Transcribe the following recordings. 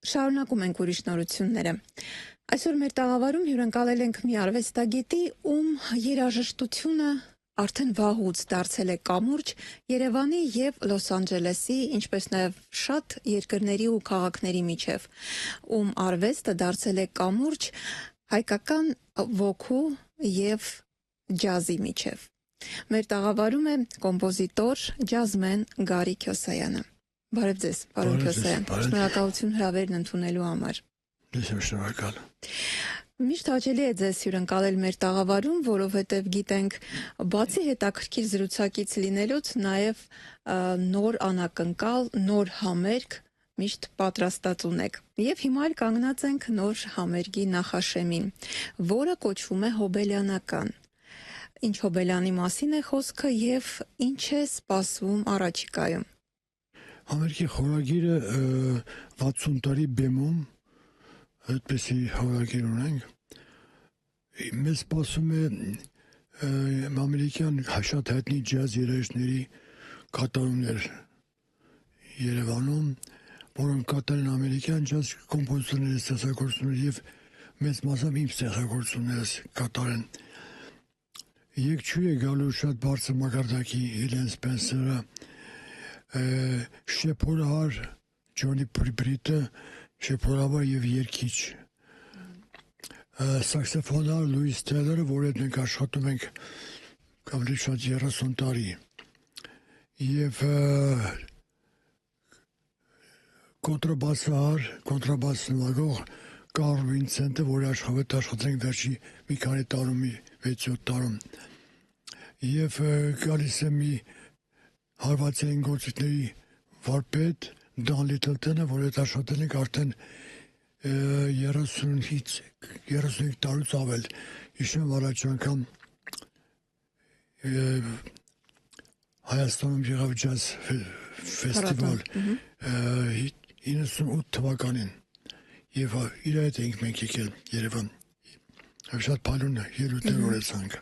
Շարունակում ենք ուրիշ նորությունները։ Այսօր մեր տաղավարում հյուրընկալել ենք մի արվեստագետի, ում երաժշտությունը արդեն վաղուց դարձել է կամուրջ Երևանի եւ Լոս Անջելեսի, ինչպես նաեւ շատ երկրների ու քաղաքների միջև, ում արվեստը դարձել է կամուրջ հայկական ոգու եւ ջազի միջև։ Մեր տաղավարում է կոմպոզիտոր, ջազմեն Գարի Քյոսայանը։ Բարև ձեզ, պարոն Քյոսայան, շնորհակալություն հրավերն ընդունելու համար։ Ես եմ շնորհակալ։ Միշտ հաճելի է ձեզ հյուրընկալել մեր տաղավարում, որովհետև գիտենք, բացի հետաքրքիր զրուցակից լինելուց, նաև նոր անակնկալ, նոր համերգ միշտ պատրաստած ունեք։ Եվ հիմա էլ կանգնած ենք նոր համերգի նախաշեմին, որը կոչվում է Հոբելյանական։ Ինչ Հոբելյանի մասին է խոսքը եւ ինչ է սպասվում առաջիկայում։ Համերգի խորագիրը 60 տարի բեմում, այդպեսի խորագիր ունենք։ Մեզ սպասում է ամերիկյան շատ հայտնի ջազ երաժիշտների կատարումներ Երևանում, որոնք կատարեն ամերիկյան ջազ կոմպոզիտորների ստեղծագործություններ եւ մեծ մասամբ իմ ստեղծագործություններս կատարեն։ Եկչու է գալու շատ բարձր մակարդակի Հիլեն Սպենսերը, շեփորահար Ջոնի Պրիբրիտը, շեփորաբար եւ երգիչ, սաքսոֆոնար Լուիս Թեյլերը, որ հետ մենք աշխատում ենք ավելի շատ 30 տարի, եւ կոնտրաբասահար, կոնտրաբաս նվագող Կարլ Վինսենտը, որ աշխատենք վերջի մի քանի տարում, 6-7 տարում, եւ գալիս է մի հարվածային գործիքների վարպետ Դան Լիթլտոնը, որ հետ աշխատել ենք արդեն 35 տարուց ավել։ Հիշեմ առաջ անգամ Հայաստանում եղավ ջազ ֆեստիվալ 98 թվականին եւ իր հետ ենք մենք եկել Երևան։ Շատ փալուն ելույթներ ունեցանք։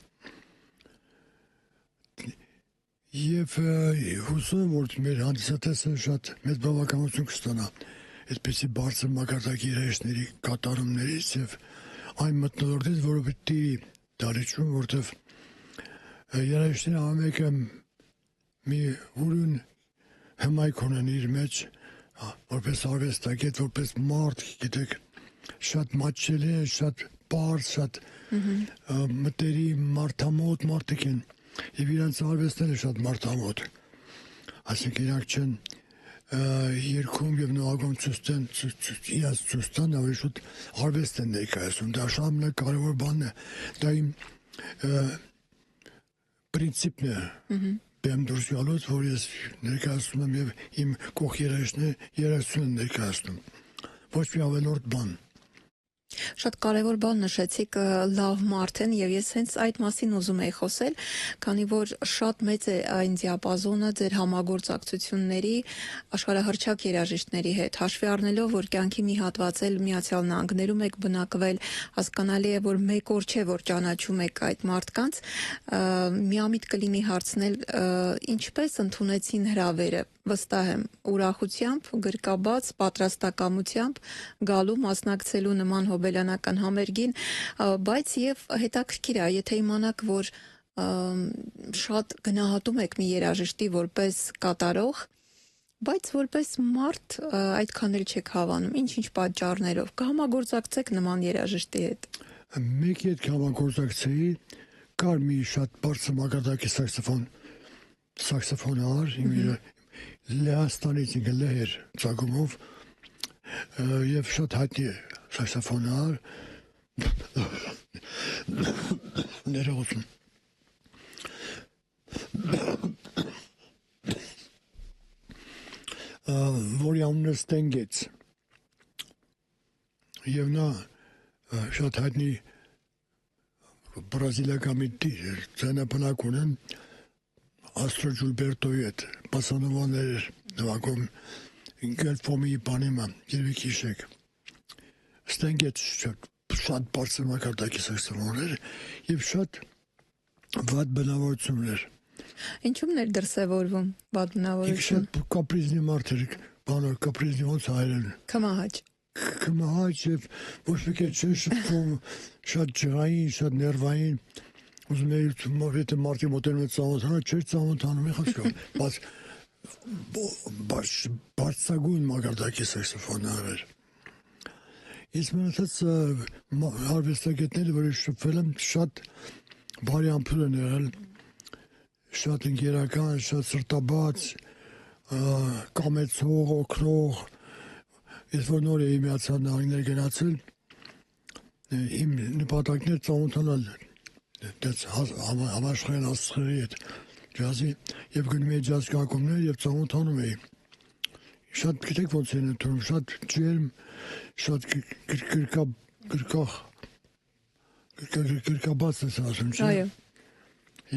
Եվ հուսում եմ, որ մեր հանդիսատեսը շատ մեծ բավականություն կստանա այդպիսի բարձր մակարդակի երաժիշտների կատարումներից եւ այն մթնոլորտից, որը պետք է դարիճում, որտեվ երաժիշտները ամենը մի ուրույն հմայք ունեն իր մեջ, որպես արվեստագետ, որպես մարդ, գիտեք, շատ մատչելի է, շատ պարզ, շատ մտերի մարդամոտ մարդիկ են։ Եվ իրանց արվեստները շատ մարդամոտ, այսինքն իրանք չեն երգում եւ նվագում իրանց ցույցտան, ավելի շուտ արվեստ են ներկայացնում, դա շատ կարևոր բան է, դա իմ պրինցիպն է, բեմ դուրս գալուց, որ ես ներկայացնում եմ եւ իմ կողք երաժշտություն են ներկայացնում, ոչ մի ավելորդ բան։ Շատ կարևոր բան նշեցիք, լավ մարդ են, եւ ես հենց այդ մասին ուզում եի խոսել, քանի որ շատ մեծ է այն դիապազոնը ձեր համագործակցությունների աշխարհահռչակ երաժիշտների հետ, հաշվի առնելով, որ կյանքի մի հատված էլ Միացյալ Նահանգներում եք բնակվել, հասկանալի է, որ մեկ օր չէ, որ ճանաչում եք այդ մարդկանց, միամիտ կլինի հարցնել, ինչպես ընդունեցին հրավերը, վստահ եմ, ուրախությամբ, գրկաբաց, պատրաստակամությամբ գալու մասնակցելու նման հոբելյանական համերգին, բայց եւ հետաքրքիր է, եթե իմանաք, որ շատ գնահատում եք մի երաժշտի որպես կատարող, բայց որպես մարդ այդքան էլ չեք հավանում, ինչ պատճառներով կհամագործակցեք նման երաժշտի հետ։ Մեկի հետ կհամագործակցեի, կար մի շատ բարձր մակարդակի սաքսոֆոնահար, Լեհաստանից լեհեր ծագումով եւ շատ հայտնի սաքսոֆոնահար ներողություն որի անունը Ստենգեց եւ նա շատ հայտնի բրազիլիական մի ձայնապնակ ունեն Աստრო Ջուլբերտոյի հետ բասանովաներ նվագում Գելֆոմի Իպանիմա երևի հիշեք Ստենգեց շատ բարձր մակարդակի սաքսոֆոններ եւ շատ վատ բնավորություն ուներ։ Ինչու՞մն էր դրսևորվում վատ բնավորություն։ Շատ կապրիզնի մարդ էր, բանոր կապրիզնի ոնց հայերեն։ Կամահաճ։ կմահաճ եւ ոչ մեկ չէ շփվում, շատ ջրային, շատ ներվային։ Ուզում էի մովիտը մարտի մոտենում է ծանոթանալ, չէր ծանոթանում է խոսքը, բայց բարձրագույն մակարդակի սաքսոֆոնը էր։ Իսկ մնացած արվեստագետները, որ շփվել եմ, շատ բարի ամփոփ են եղել, շատ ընկերական, շատ սրտաբաց, կամեցող, օգնող։ Ես որ նոր էի Միացյալ Նահանգներ գնացել, իմ նպատակն էր ծանոթանալ համաշխարհային աստղերի հետ ջազի եւ գնում էի ջազ կարգումներ եւ ծանոթանում էի։ Շատ գիտեք ոնց են ընդունում, շատ ջերմ, շատ գրկաբաց է ասում, չէ՞։ Այո։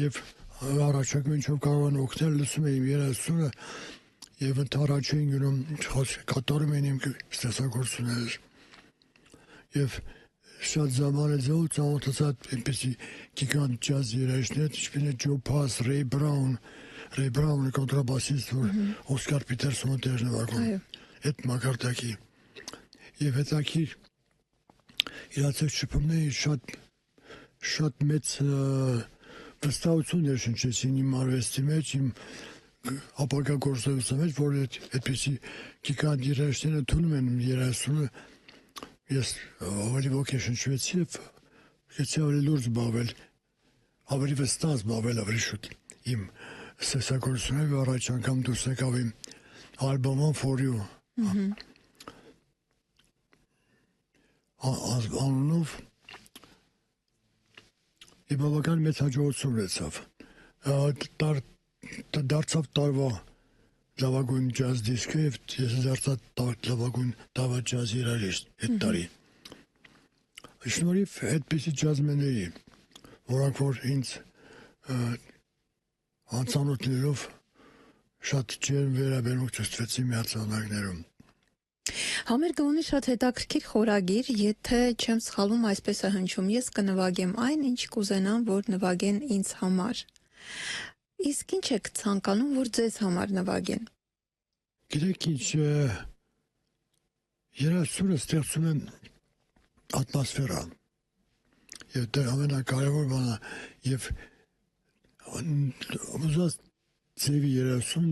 Եվ առաջակում ինչով կարող են օգնել, լսում էի երազությունը եւ ընդառաջին գնում կատարում էին իմ ստեղծագործությունները։ Եվ շատ ժամանակ ծանոթացա այնպեսի գիգանտ ջազ երաժիշտներ, ինչպես Ջո Փաս, Ռեյ Բրաունը կոնտրաբասիստ, որ Օսկար Պիտերսոնը դեր նվագում։ Այդ մակարդակի։ Եվ հետաքրիր իրացած շփումների շատ մեծ վստահություն ներշնչեցին իմ արվեստի մեջ, իմ ապագա գործողության մեջ, որ այդպեսի գիգանտ երաժիշտները ընդունում են երաժշտությունը։ Ես ավելի ոգեշնչվեցի եւ քիչ ավելի լուրջ զբաղվել, ավելի վստահ զբաղվել ավելի շուտ իմ ստեղծագործությունով առաջ անգամ դուրս եկավ իմ ալբոմը For You անունով եւ բավական մեծ հաջողություն ունեցավ, դարձավ տարվա լավագույն ջազ դիսկը եւ ես դարձա լավագույն դավա ջազ երաժիշտ այդ տարի։ Շնորհիվ այդպիսի ջազմենների, որոնք որ ինձ անծանոթներով շատ ջերմ վերաբերմունք ցույցեցին Միացյալ Նահանգներում։ Համերգը ունի շատ հետաքրքիր խորագիր, եթե չեմ սխալվում, այսպես է հնչում, ես կնվագեմ այն, ինչ կուզենամ, որ նվագեն ինձ համար։ Իսկ ինչ եք ցանկանում, որ ձեզ համար նվագեն։ Գիտեք ինչ, երաժշտությունը ստեղծում է ատմոսֆերա։ Եվ դա ամենակարևոր բանը եւ ուզած ձևի երաժշտություն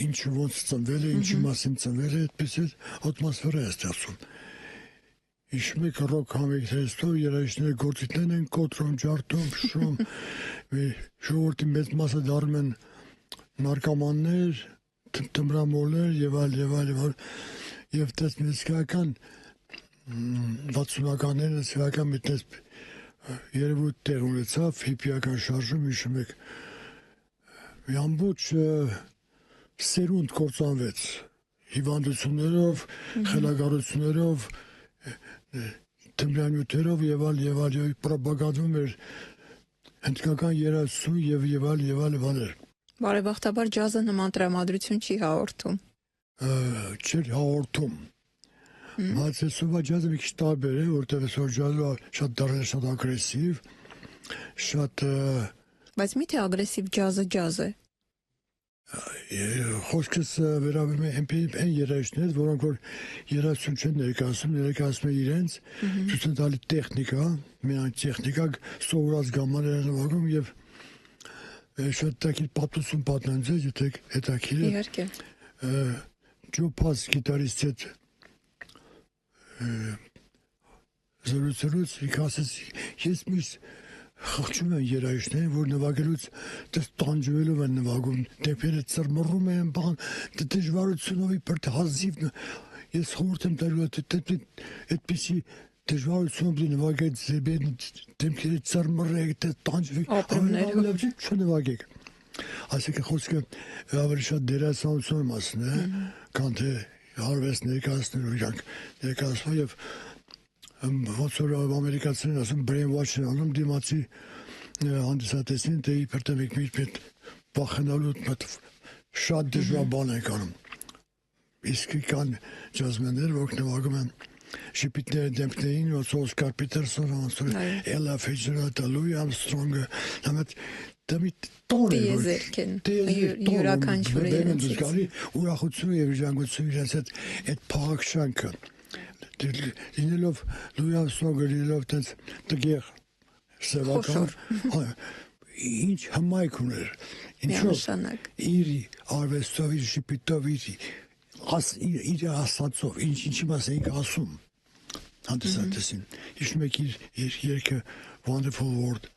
ինչը ոնց ծնվել է, ինչի մասին ծնվել է, այդպես էլ ատմոսֆերա է ստեղծում։ Իշմե ռոք համերգներից երաժիշտները գործիքներ են կոտրում, ջարդում, փշում, ժողովրդի մեծ մասը դառնում են նարկոմաններ, թմրամոլներ եւ այլ եւ տեսնիսկական 60-ականներն սեվական միտես երևույթ տեղ ունեցավ հիպիական շարժում, հիշում եք, մի ամբողջ սերունդ կործանվեց հիվանդություններով, խելագարություններով, թմրանյութերով եւ այլ պրոպագանդվում էր հնդկական երաժշտություն եւ այլ։ Բարեբախտաբար ջազը նման տրամադրություն չի հաղորդում։ Չէր հաղորդում։ Բայց այսօրվա ջազը մի քիչ տարբեր է, որտեղ այսօր ջազը շատ դառել է շատ ագրեսիվ, շատ Բայց միթե ագրեսիվ ջազը ջազ է։ Խոսքս վերաբերում է այն երաժիշտներ, որոնք որ երաժշտություն չեն ներկայացնում են իրենց ցույց տալի տեխնիկա, միայն տեխնիկա սովորած գամաներ են նվագում եւ շատ տակի պատմություն պատմեմ ձեզ, եթե հետաքրքիր է։ Իհարկե։ Ջո Փաս գիտարիստի հետ զրուցելուց ասեց, ես միշտ խղճում են երաժիշտներին, որ նվագելուց տանջվելով են նվագում, դեպերը ծրմռում են, դժվարությունով իբր հազիվ, ես խորհուրդ եմ տալու այդպիսի դժվարությունով նվագեք, դեմքերը ծրմռեք, տանջվեք, ավելի չնվագեք։ Այսինքն խոսքը ավելի շատ դերասանության մասին է, քան թե հարվեստ ներկայացնելու իրանք ներկայացնում եւ ոնց որ ամերիկացիներն ասում brainwash են անում դիմացի հանդիսատեսին, թե իբր թե մեկ վախենալու շատ դժվար բան են անում։ Իսկ կան ջազմեններ, որոնք նվագում են շիպիտները դեմքներին, ոնց Օսկար Պիտերսոնը, ոնց Էլա Ֆիցջերալդը, Լուի Արմսթրոնգը, յուրաքանչյուրը ուրախությունը եւ ժանգությունը իրենց այդ փաղաքշանքը լինելով Լուի Արմսթրոնգը լինելով տենց տգեղ սևական ինչ հմայք ուներ ինչով իր արվեստով իր շփիտով իր ասածով ինչի մաս էինք ասում հանդիսատեսին հիշում եք իր երգը Wonderful World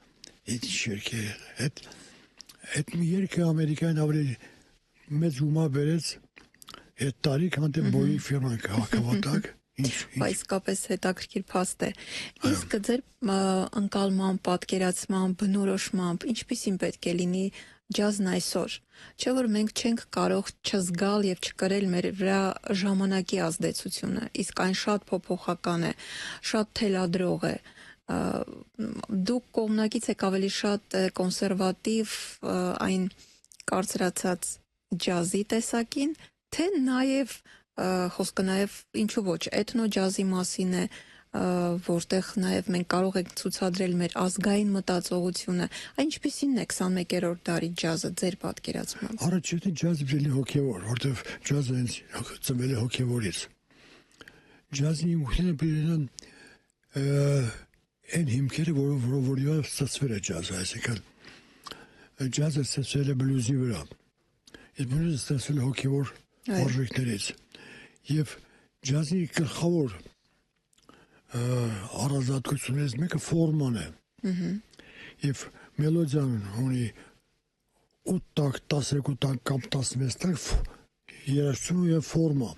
այդ երգը այդ մի երգը Ամերիկան ավելի մեծ ումա բերեց այդ տարի քան դե բոյի ֆիրման քաղաքավատակ Իսկապես հետաքրքիր փաստ է։ Իսկ ձեր ընկալման, պատկերացման, բնորոշմամբ ինչպիսին պետք է լինի ջազն այսօր։ Չէ՞ որ մենք չենք կարող չզգալ եւ չկրել մեր վրա ժամանակի ազդեցությունը, իսկ այն շատ փոփոխական է, շատ թելադրող է։ Դուք կողմնակից եք ավելի շատ կոնսերվատիվ այն կարծրացած ջազի տեսակին, թե նաեւ խոսքը նաև ինչու ոչ էթնո ջազի մասին է որտեղ նաև մենք կարող ենք ցուցադրել մեր ազգային մտածողությունը այն ինչպիսին է 21-րդ դարի ջազը ձեր պատկերացմամբ Առաջինը ջազը բելի հոգևոր որտեղ ջազը ծնվել է հոգևորից ջազի ուղիները բերեն այն հիմքերը որով ստացվել է ջազը այսինքն ջազը ստացվել է բլյուզի վրա իսկ բլյուզը ստացվել է հոգևոր արժեքներից Եվ ջազի գլխավոր առանձնահատկություններից մեկը ֆորման է։ Եվ մելոդիան ունի 8 տակ, 12 տակ կամ 16 տակ երաժշտություն եւ ֆորմա։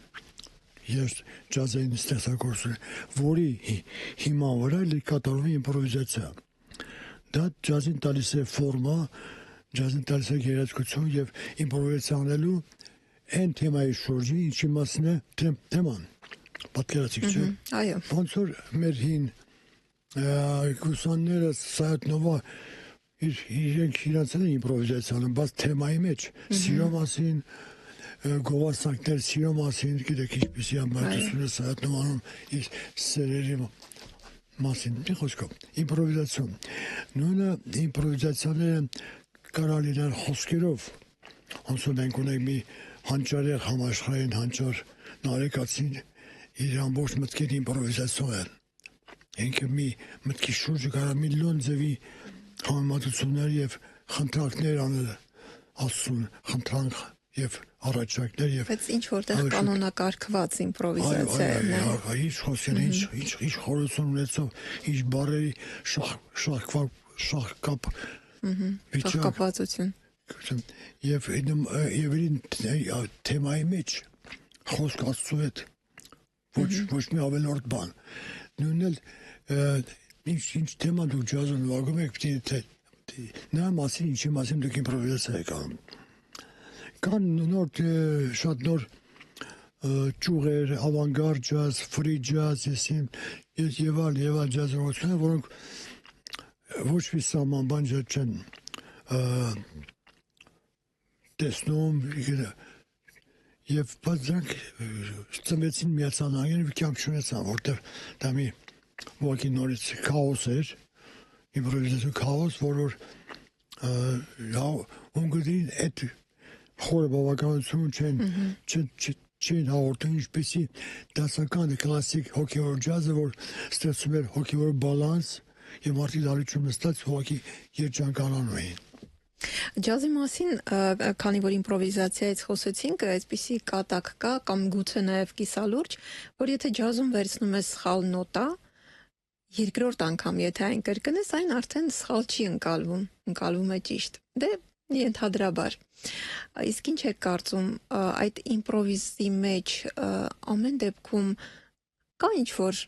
Ես ջազային ստեղծագործություն, որի հիման վրա կատարվում է իմպրովիզացիա։ Դա ջազին տալիս է ֆորմա, ջազին տալիս է երաժշտություն եւ իմպրովիզացիա անելու Այն թեմայի շուրջի ինչի մասն է թեման պատկերացիք չէ այո ոնց որ մեր հին կուսանները Սայաթնովա իրենք իրացել են իմպրովիզացիան բայց թեմայի մեջ սիրո մասին գովասանքներ սիրո մասին գիտեք ինչպեսի ամբարտությունը Սայաթնովանում իր սերերի մասին մի խոսքով իմպրովիզացիա նույնը իմպրովիզացիաները կարող լինեն խոսքերով ոնց որ մենք ունենք մի հանճարեղ համաշխարհային հանճար նարեկացին իր ամբողջ մտքերի իմպրովիզացիոն են։ Ինքը մի մտքի շուրջը կարող միլիոն ձևի համեմատություններ եւ խնդրանքներ անել ասում խնդրանք եւ առաջարկներ եւ բայց ինչ որտեղ կանոնակարգված իմպրովիզացիա է։ Ինչ խոսքեր ինչ խորություն ունեցող ինչ բարերի շահկապ շահկապվածություն Եվ թեմայի մեջ խոսք աստծո հետ ոչ մի ավելորդ բան նույնն էլ ինչ թեմա դուք ջազը նվագում եք նա մասին ինչի մասին դուք իմպրովիզացիա եք անում կան նոր շատ նոր ճյուղեր ավանգարդ ջազ ֆրի ջազ եւ այլ ջազողություններ որոնք ոչ մի սահմանբան չեն տեսնում եւ բայց դրանք ծնվեցին միացանային ու կյանք չունեցան որտեղ դա մի ոգի նորից քաոս էր իմպրովիզացիա քաոս որ ունգդին այդ խորը բավականություն չեն հաղորդում ինչպեսի դասական կլասիկ հոգևոր ջազը որ ստեղծում էր հոգևոր բալանս եւ մարդի դալիճում նստած հոգի երջանկանում էին Ջազի մասին, քանի որ իմպրովիզացիայից խոսեցինք, այսպիսի կատակ կա կամ գուցե նաև կիսալուրջ, որ եթե ջազում վերցնում ես սխալ նոտա, երկրորդ անգամ եթե այն կրկնես, այն արդեն սխալ չի ընկալվում է ճիշտ։ Դե ենթադրաբար։ Իսկ ինչ եք կարծում, այդ իմպրովիզի մեջ ամեն դեպքում կա ինչ-որ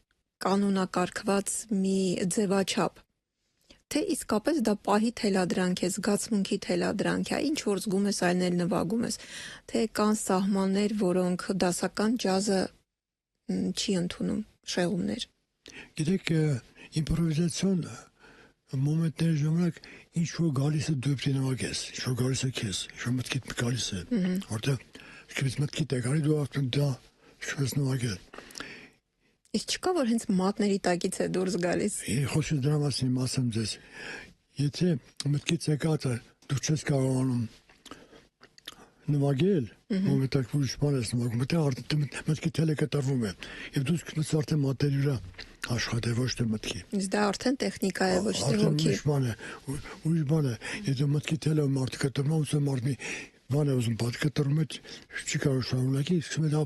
կանոնակարգված մի ձևաչափ Թե իսկապես դա պահի թելադրանք է, զգացմունքի թելադրանք է, ինչ որ զգում ես, այլն էլ նվագում ես, թե կան սահմաններ, որոնք դասական ջազը չի ընդունում, շեղումներ։ Գիտեք, իմպրովիզացիոն մոմենտների ժամանակ ինչ որ գալիս է դու պետք է նվագես, ինչ որ գալիս է քեզ, ինչ որ մտքիդ գալիս է, որտեղ քեզ մտքիդ է գալի դու արդեն դա շուտ նվագել։ Իսկ չկա որ հենց մատների տակից է դուրս գալիս։ Խոսքը դրա մասին ասեմ ձեզ։ Եթե մտքից եկածը դու չես կարողանում նվագել, մոմենտակ ուրիշ բան ես նվագում, դա արդեն մտքի թելը կատարվում է։ Եվ դու սկսես արդեն մատերի վրա աշխատել, ոչ թե մտքի։ Իսկ դա արդեն տեխնիկա է, ոչ թե Արդեն հոգի։ ուրիշ բան է, եթե մտքի թելը մարդը կտրում է, ուսը մարդի բան է ուզում պատկը տրում է, չի կարող շարունակի, սկսում է դա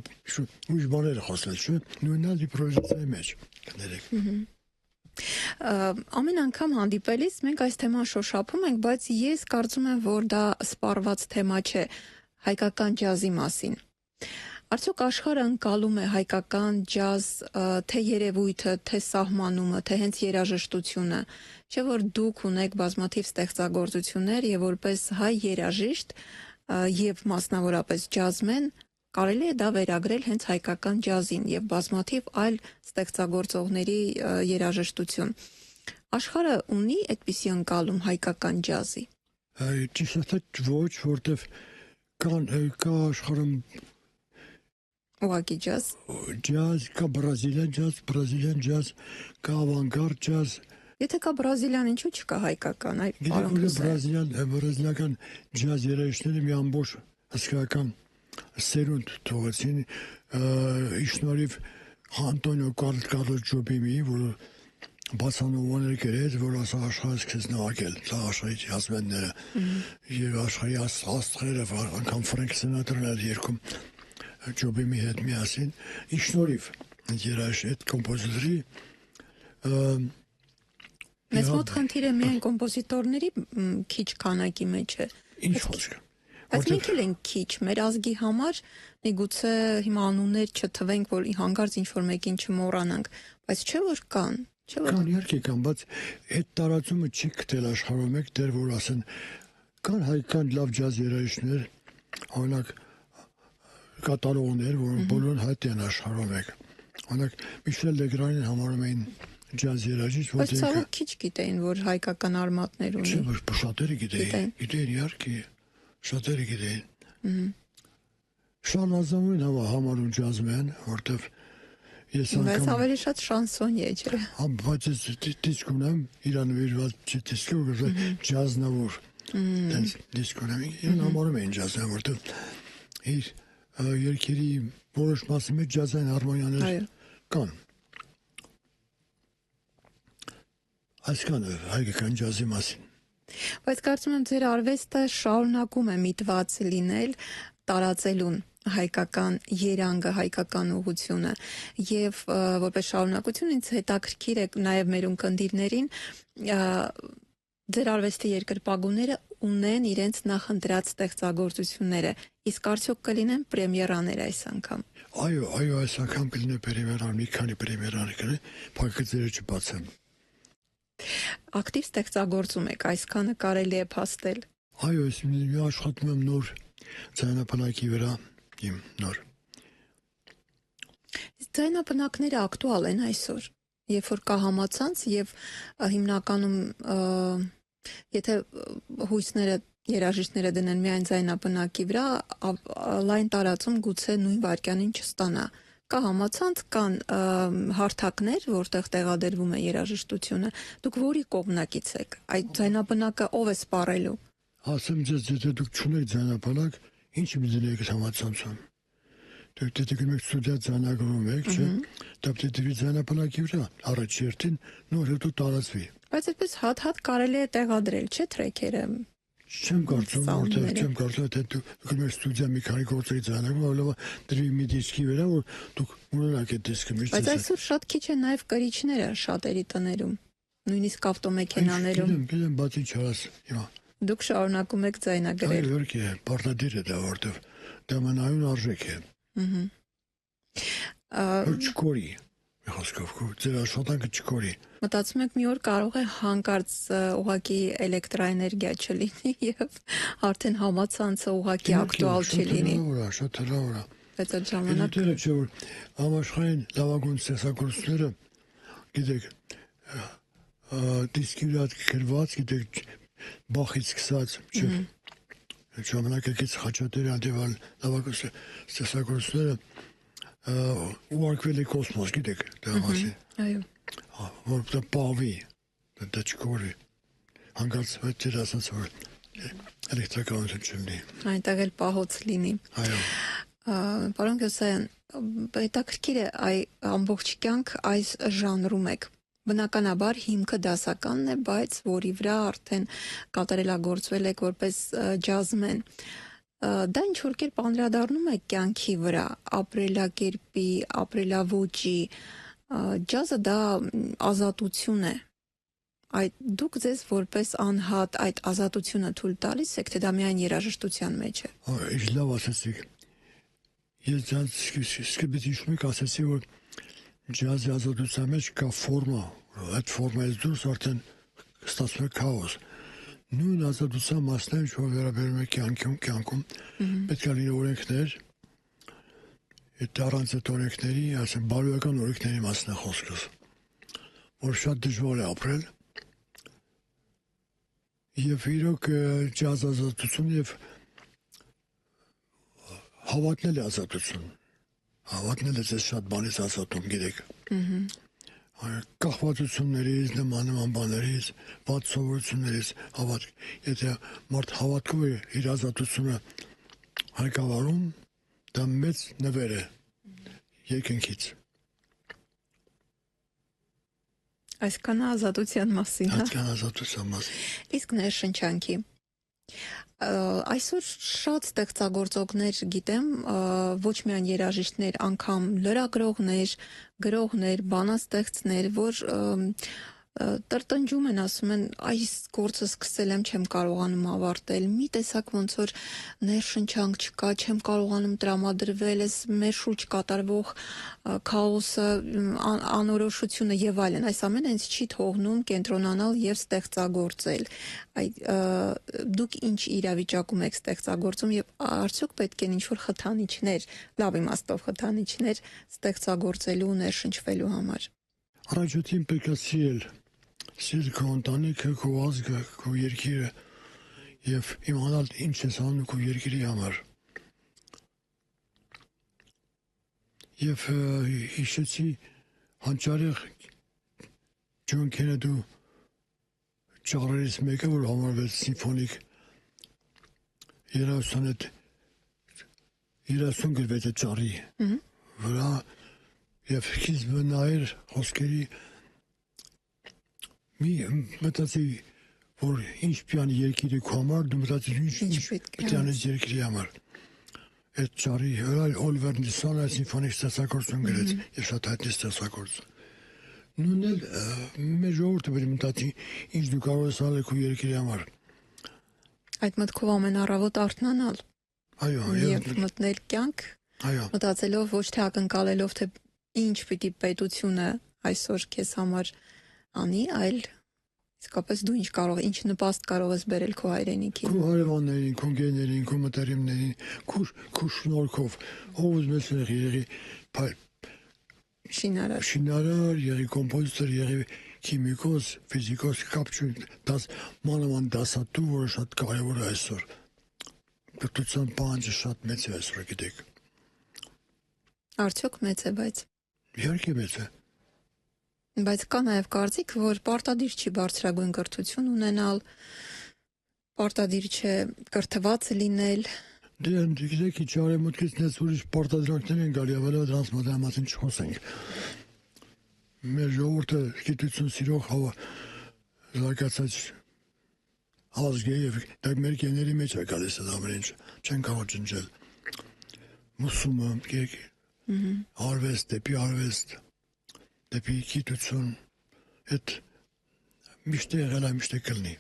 ուրիշ բաներ խոսել, չէ՞։ Նույնն է իմպրովիզացիայի մեջ, կներեք։ Ամեն անգամ հանդիպելիս մենք այս թեման շոշափում ենք, բայց ես կարծում եմ, որ դա սպառված թեմա չէ հայկական ջազի մասին։ Արդյոք աշխարհը ընկալում է հայկական ջազ թե երևույթը, թե սահմանումը, թե հենց երաժշտությունը, չէ՞ որ դուք ունեք բազմաթիվ ստեղծագործություններ եւ որպես հայ երաժիշտ եւ մասնավորապես ջազմեն կարելի է դա վերագրել հենց հայկական ջազին եւ բազմաթիվ այլ ստեղծագործողների երաժշտություն։ Աշխարհը ունի այդպիսի ընկալում հայկական ջազի։ Ճիշտ է, ոչ, որտեվ կա աշխարհում Ուղղակի ջազ, կա բրազիլյան ջազ, կա ավանգարդ ջազ։ Եթե կա բրազիլյան, ինչու չկա հայկական, այ պարոն Փուսայան։ Բրազիլական ջազ երաժիշտները մի ամբողջ հսկայական սերունդ թողեցին, շնորհիվ Անտոնիո Կառլոս Ջոբիմի, որը բացանովներ գրեց, որ աշխարհը սկսեց նվագել, դա աշխարհի ջազմենները եւ աշխարհի աստղերը, անգամ Ֆրենք Սինատրան էր երգում Ջոբիմի հետ միասին, շնորհիվ երաժիշտ կոմպոզիտորի Մեծ մոտ խնդիրը միայն կոմպոզիտորների քիչ քանակի մեջ է։ Ինչ խոսքը։ Բայց մենք էլ ենք քիչ, մեր ազգի համար միգուցե հիմա անուններ չթվենք, որ հանկարծ ինչ-որ մեկին չմոռանանք, բայց չէ որ կան, չէ որ կան իհարկե կան, բայց այդ տարածումը չի գտել աշխարհում մեկ դեռ որ ասեն կան հայկական լավ ջազ երաժիշտներ, օրինակ կատարողներ, որ բոլորն հայտ են աշխարհում մեկ։ Օրինակ Միշել Լեգրանին համարում էին ջազ երաժիշտ, բայց ցավոք քիչ գիտեին, որ հայկական արմատներ ունի։ Չէ, շատերը գիտեին, իհարկե, շատերը գիտեին։ Շան Ազամին համարում ջազմեն, որտեվ ես անգամ Բայց ավելի շատ շանսոնի է, չէ։ Բայց դիսկ ունեմ, իրան նվիրված դիսկ ու ջաznավոր։ Դիսկ ունեմ, իրան համարում էին ջազն, որտեվ իր երգերի որոշ մասի մեջ ջազային հարմոնիաներ կան։ Այսքանը հայկական ջազի մասին։ Բայց կարծում եմ ձեր արվեստը շարունակում է միտված լինել տարածելուն հայկական երանգը, հայկական ուղղությունը եւ որպես շարունակություն ինձ հետաքրքիր է նաեւ մեր ունկնդիրներին ձեր արվեստի երկրպագուները ունեն իրենց նախընտրած ստեղծագործությունները, իսկ արդյոք կլինեն պրեմիերաներ այս անգամ։ Այո, այս անգամ կլինի պրեմիերան, մի քանի պրեմիերաներ կլինի, փակագծերը չբացեմ։ Ակտիվ ստեղծագործում եք, այսքանը կարելի է փաստել։ Այո, ես աշխատում եմ նոր ձայնապնակի վրա, իմ նոր։ Ձայնապնակները ակտուալ են այսօր, երբ որ կա համացանց եւ հիմնականում եթե հույսները երաժիշտները դնեն միայն ձայնապնակի վրա, լայն տարածում գուցե նույն վայրկյանին չստանա։ Կա համացանց, կան հարթակներ, որտեղ տեղադրվում է երաժշտությունը։ Դուք որի կողմնակից եք։ Այդ ձայնապնակը ով է սպառելու։ Ասեմ ձեզ, եթե դուք չունեք ձայնապնակ, ինչ դնեք համացանցում։ Դուք գնում եք ստուդիա ձայնագրում եք, չէ՞։ Դա պետք է դրի ձայնապնակի վրա, առաջ երթին, նոր հետո տարածվի։ Բայց այդպես հատ-հատ կարելի է տեղադրել, չէ՞ թրեքերը։ Չեմ կարծում, որտեղ չեմ կարծում, թե դուք գնում եք ստուդիա մի քանի գործերի ձայնագրում, ավելի դրի մի դիսկի վրա, որ դուք ունենաք այդ դիսկը միշտ։ Բայց այսօր շատ քիչ է նաև կրիչները շատերի տներում, նույնիսկ ավտոմեքենաներում։ Գիտեմ, բայց ինչ արած, հիմա։ Դուք շարունակում եք ձայնագրել։ Այո, իհարկե, պարտադիր է դա, որտեղ դա մնայուն արժեք է։ Չկորի, խոսքով, ձեր աշխատանքը չկորի։ Մտածում եք մի օր կարող է հանկարծ ուղղակի էլեկտրաէներգիա չլինի եւ արդեն համացանցը ուղղակի ակտուալ չլինի։ Շատ հնարավոր է։ Բայց այդ ժամանակ Դե չէ որ համաշխարհային լավագույն ստեղծագործությունները, գիտեք, դիսկի վրա գրված, գիտեք, Բախից սկսած, չէ։ Այդ ժամանակակից Խաչատուրյան դեպալ լավագույն ստեղծագործությունները ուղարկվել է կոսմոս, գիտեք, դա մասին։ Այո։ Որ դա պահվի, դա չկորի։ Հանկարծ դեր ասած որ էլեկտրականություն չլինի։ Այնտեղ էլ պահոց լինի։ Այո։ Պարոն Գյոսայան, հետաքրքիր է ամբողջ կյանք այս ժանրում եք։ Բնականաբար հիմքը դասականն է, բայց որի վրա արդեն կատարելագործվել եք որպես ջազմեն։ Դա ինչ որ կերպ անդրադառնում է կյանքի վրա, ապրելակերպի, ապրելավոճի, ջազը դա ազատություն է։ Այդ դուք ձեզ որպես անհատ այդ ազատությունը թույլ տալիս եք, թե դա միայն երաժշտության մեջ է։ Ինչ լավ ասացիք։ Ես ջազ սկզբից հիշում եք ասացի, որ ջազի ազատության մեջ կա ֆորմա, այդ ֆորմայից դուրս արդեն ստացվում է քաոս։ Նույն ազատության մասն է, որ վերաբերում է կյանքում, պետք է լինի օրենքներ, այդ առանց այդ օրենքների, ասեմ, բարոյական օրենքների մասն է խոսքս, որ շատ դժվար է ապրել, եւ իրոք ջազ ազատություն եւ հավատնել է ազատություն։ Հավատնել է ձեզ շատ բանից ազատում, գիտեք։ Կախվածություններից, նման բաներից, վատ սովորություններից հավատք։ Եթե մարդ հավատքով է իր ազատությունը հայկավարում, դա մեծ նվեր է երկնքից։ Այսքան ազատության մասին, հա։ Այսքան ազատության մասին։ Իսկ ներշնչանքի այսօր շատ ստեղծագործողներ գիտեմ, ոչ միայն երաժիշտներ, անգամ լրագրողներ, գրողներ, բանաստեղծներ, որ տրտնջում են, ասում են, այս գործը սկսել եմ, չեմ կարողանում ավարտել, մի տեսակ ոնց որ ներշնչանք չկա, չեմ կարողանում տրամադրվել, այս մեր շուրջ կատարվող քաոսը, անորոշությունը եւ այլն, այս ամենը ինձ չի թողնում կենտրոնանալ եւ ստեղծագործել։ Դուք ինչ իրավիճակում եք ստեղծագործում եւ արդյոք պետք են ինչ որ խթանիչներ, լավ իմաստով խթանիչներ ստեղծագործելու ու ներշնչվելու համար։ Առաջին պետք է սիրել քո ընտանիքը, քո ազգը, քո երկիրը եւ իմանալ ինչ ես անում քո երկրի համար։ Եվ հիշեցի հանճարեղ Ջոն Քենեդու ճառերից մեկը, որ համարվեց սիմֆոնիկ 30 գրվեց է ճառի վրա եւ քիզ մնայր խոսքերի մի մտածի, որ ինչ պյան երկիրի քո համար, դու մտածի ինչ պյանես երկրի համար։ Այդ ճառի վրա Օլիվեր Նիլսոնը սիմֆոնիկ ստեղծագործություն գրեց եւ շատ հայտնի ստեղծագործ։ Նույնն էլ մեր ժողովուրդը պետք է մտածի ինչ դու կարող ես անել քո երկրի համար։ Այդ մտքով ամեն առավոտ արթնանալ։ Այո, եւ մտնել կյանք։ Այո։ Մտածելով ոչ թե ակնկալելով թե ինչ պիտի պետությունը այսօր քեզ համար անի, այլ իսկապես դու ինչ նպաստ կարող ես բերել քո հայրենիքին։ Քո հարևաններին, քո գեներին, քո մտերիմներին, քո շնորհքով, ով ուզում ես եղի շինարար, եղի կոմպոզիտոր, եղի քիմիկոս, ֆիզիկոս, կապ չունի, մանավանդ դասատու, որը շատ կարևոր է այսօր։ Կրթության պահանջը շատ մեծ է այսօր, գիտեք։ Արդյոք մեծ է, բայց։ Իհարկե մեծ է։ Բայց կա նաև կարծիք, որ պարտադիր չի բարձրագույն կրթություն ունենալ, պարտադիր չէ կրթված լինել։ Դե գիտեք, ինչ արևմուտքից նես ուրիշ պարտադրանքներ են գալի, ավելա դրանց մասին չխոսենք։ Մեր ժողովուրդը գիտություն սիրող զարգացած ազգ է եւ դա մեր գեների մեջ է գալիս այդ ամեն ինչ, չեն կարող ջնջել։ Մուսումը, արվեստ, դեպի գիտություն, այդ միշտ եղել է, միշտ կլինի։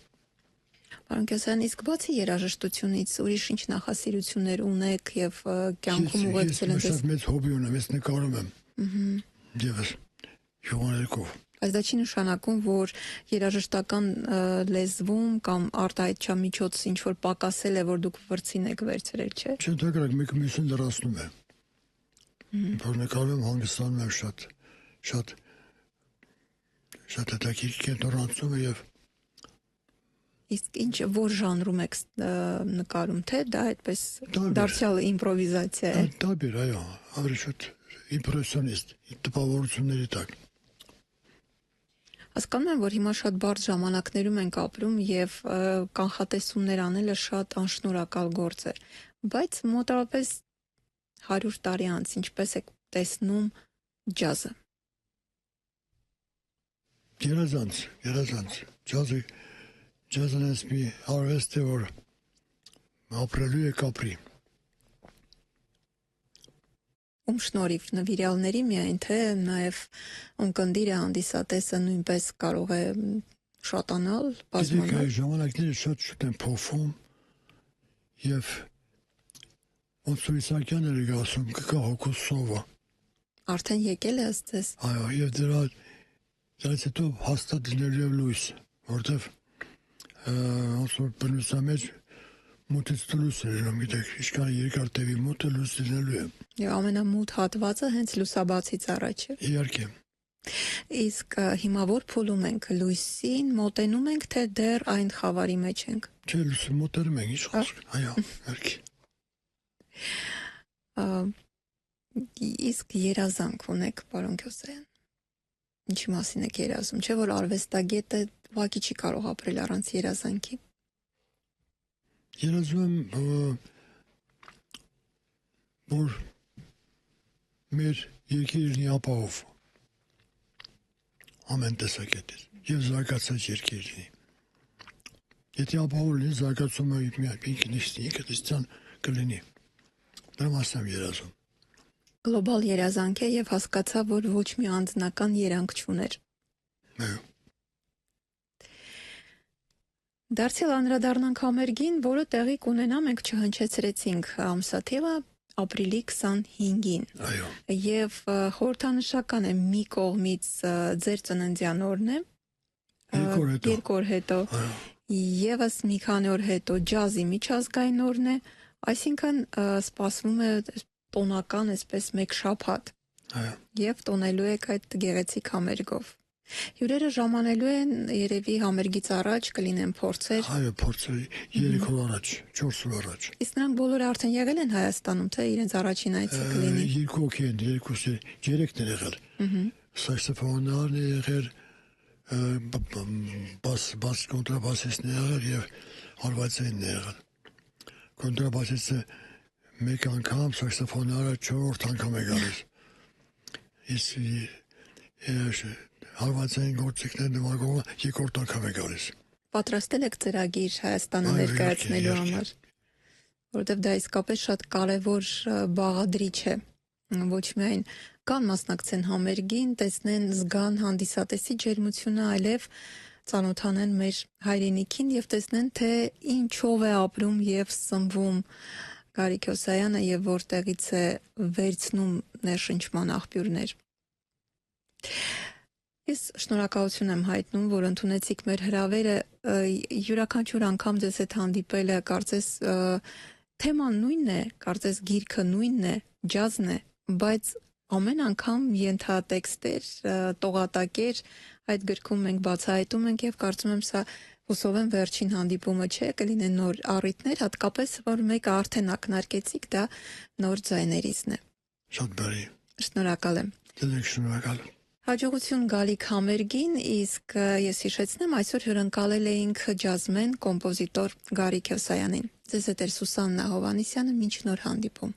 Պարոն Գյոսայան, իսկ բացի երաժշտությունից ուրիշ ինչ նախասիրություններ ունեք եւ կյանքում ուղեկցել եք։ Ես շատ մեծ հոբի ունեմ, ես նկարում եմ։ Եվս հյուղաներկով։ Բայց դա չի նշանակում, որ երաժշտական լեզվում կամ արտահայտչության միջոց ինչ որ պակասել է, որ դուք վրձին եք վերցրել, չէ՞։ Չընդհանրապես մեկը մյուսին լրացնում է։ Որ նկարում եմ, հանգստանում եմ շատ հետաքրքիր կենտրոնացում եւ Իսկ ինչ որ ժանրում եք նկարում, թե դա այդպես դարձյալ իմպրովիզացիա է։ Տարբեր, այո, ավելի շատ իմպրեսիոնիստ, տպավորությունների տակ։ Հասկանում եմ, որ հիմա շատ բարդ ժամանակներում ենք ապրում եւ կանխատեսումներ անելը շատ անշնորհակալ գործ է, բայց մոտավորապես 100 տարի անց ինչպես եք տեսնում ջազը։ Երազանց։ Ջազն էս մի արվեստ է, որ ապրելու է կապրի։ Ում շնորհիվ նվիրյալների միայն թե նաև ունկնդիրը հանդիսատեսը նույնպես կարող է շատանալ, Գիտեք, բազմանալ։ ժամանակները շատ շուտ են փոխվում եւ ոնց որ Իսահակյանն էր ասում, կգա հոգու սովը։ Արդեն եկել է ըստ ձեզ։ Այո, եւ դրանից հետո հաստատ լինելու է լույս, որտեվ ոնց որ բնության մեջ մութից լույս է լինում, գիտեք, ինչքան երկար տևի մութը լույս լինելու է։ Եվ ամենամութ հատվածը հենց լուսաբացից առաջ է։ Իհարկե։ Իսկ հիմա որ փուլում ենք լույսին, մոտենում ենք, թե դեռ այն խավարի մեջ ենք։ Չէ, լույսը մոտերում ենք, ինչ խոսք։ Այո, իհարկե։ Իսկ երազանք ունեք, պարոն Քյոսայան։ Ինչի մասին եք երազում, չէ՞ որ արվեստագետը ուղղակի չի կարող ապրել առանց երազանքի։ Երազում եմ, որ մեր երկիրը լինի ապահով ամեն տեսակետից եւ զարգացած երկիր լինի։ Եթե ապահով լինի, զարգացումը ինքնիստյան կլինի։ Դրա մասին եմ երազում։ Գլոբալ երազանք է եւ հասկացա, որ ոչ մի անձնական երանգ չուներ։ Այո։ Դարձյալ անդրադառնանք համերգին, որը տեղի կունենա, մենք չհնչեցրեցինք ամսաթիվը ապրիլի 25-ին։ Այո։ Եվ խորհրդանշական է մի կողմից ձեր ծննդյան օրն է, երկու օր հետո եւս մի քանի օր հետո ջազի միջազգային օրն է, այսինքն սպասվում է տոնական այսպես մեկ շաբաթ։ Այո։ Եվ տոնելու եք այդ գեղեցիկ համերգով։ Հյուրերը ժամանելու են երևի համերգից առաջ կլինեն փորձեր։ Այո, փորձեր 3 օր առաջ, 4 օր առաջ։ Իսկ նրանք բոլորը արդեն եղել են Հայաստանում, թե իրենց առաջին այցը կլինի։ Երկու հոգի են, երեքն են եղել։ Սաքսոֆոնարն է եղել, բաս կոնտրաբասիստն է եղել եւ հարվածային է եղել։ Կոնտրաբասիստը մեկ անգամ, սաքսոֆոնարը 4 անգամ է գալիս։ Իսկ հարվածային գործիքներ նվագողը երկրորդ անգամ է գալիս։ Պատրաստել եք ծրագիր Հայաստանը ներկայացնելու համար, որովհետև դա իսկապես շատ կարևոր բաղադրիչ է։ Ոչ միայն կան մասնակցեն համերգին, տեսնեն, զգան հանդիսատեսի ջերմությունը, այլև ծանոթանեն մեր հայրենիքին եւ տեսնեն, թե ինչով է ապրում եւ սնվում Գարիկ Քյոսայանը եւ որտեղից է վերցնում ներշնչման աղբյուրներ։ Ես շնորհակալություն եմ հայտնում, որ ընդունեցիք մեր հրավերը, յուրաքանչյուր անգամ ձեզ հետ հանդիպելը, կարծես թեման նույնն է, կարծես գիրքը նույնն է, ջազն է, բայց ամեն անգամ ենթատեքստեր, տողատակեր այդ գրքում մենք բացահայտում ենք եւ կարծում եմ սա հուսով եմ վերջին հանդիպումը չէ, կլինեն նոր առիթներ, հատկապես որ մեկը արդեն ակնարկեցիք, դա նոր ձայներիցն է։ Շատ բարի։ Շնորհակալ եմ։ Դե շնորհակալ։ Հաջողություն գալիք համերգին, իսկ ես հիշեցնեմ, այսօր հյուրընկալել էինք ջազմեն կոմպոզիտոր Գարիկ Քյոսայանին։ Ձեզ հետ էր Սուսաննա Հովհաննիսյանը, մինչ նոր հանդիպում։